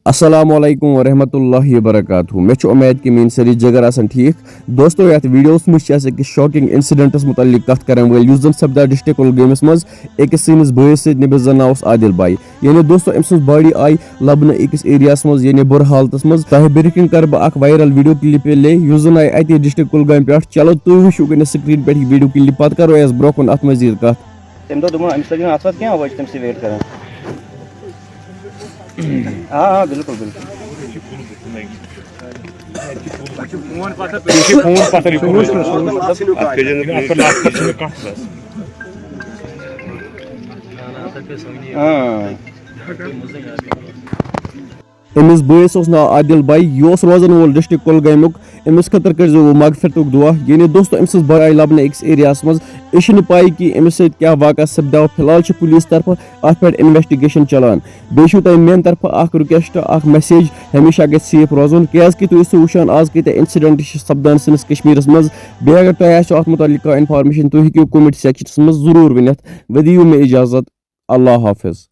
السلام علیکم ورحمۃ اللہ وبرکاتہ میں امید کہ میری ساری جگر آسان ٹھیک دوستو یتھ ویڈیوس مجھ أکس شاکنگ انسیڈنٹس متعلق کت کرن ول یس زن سپداو ڈسٹرکٹ کولگامس مز أکس سٲنِس بٲیِس سۭتۍ ییٚمِس زن ناو اوس عادل بائی یعنی دوستو أمۍ سٕنٛز باڈی آیہِ لبنہٕ أکِس ایریاہس مز یعنی بُرٕ حالتس مز تۄہہِ برونٛہہ کِنۍ کرٕ بہٕ اکھ وایرل ویڈیو کلپ پلے یُس زن آیہِ اتی ڈسٹرکٹ کولگامہِ پٮ۪ٹھ چلو تُہۍ وٕچھِو گۄڈنٮ۪تھ سکریٖن پٮ۪ٹھ یہِ ویڈیو کلپ پتہٕ کرو أسۍ برونٛہہ کُن اتھ مزیٖد کتھ تمہِ دۄہ دوٚپمو أمِس لٔگۍ نہٕ اتھ پتہٕ کینٛہہ وۄنۍ چھِ تٔمسٕے ویٹ کران ہاں بالکل بالکل أمِس بٲیِس اوس ناو عادل بائی یہِ اوس روزان وول ڈسٹرکٹ کولگامیُک أمِس خٲطرٕ کٔرۍزیو مغفرتُک دعا یعنی دوستو أمۍ سٕنٛز باے آیہِ لبنہٕ أکِس ایریاہس منٛز أسۍ چھِنہٕ پاے کہِ أمِس سۭتۍ کیاہ واقعہ سپداو فِلحال چھِ پُلیٖس طرفہٕ اتھ پٮ۪ٹھ انویسٹِگیشن چلان بیٚیہِ چھُو تۄہہِ میانہِ طرفہٕ اکھ رِکویسٹ اکھ میسیج ہمیشہ گژھِ سیف روزُن کیازِ کہِ تُہۍ ٲسِو وٕچھان آز کۭتیاہ انسیڈنٹ چھِ سپدان سٲنِس کشمیٖرس منٛز بیٚیہِ اگر تۄہہِ آسیو اتھ متعلق کانٛہہ انفارمیشن تُہۍ ہیٚکِو کومنٹ سیکشنس منٛز ضروٗر ؤنِتھ وۄنۍ دِیِو مےٚ اجازت اللہ حافظ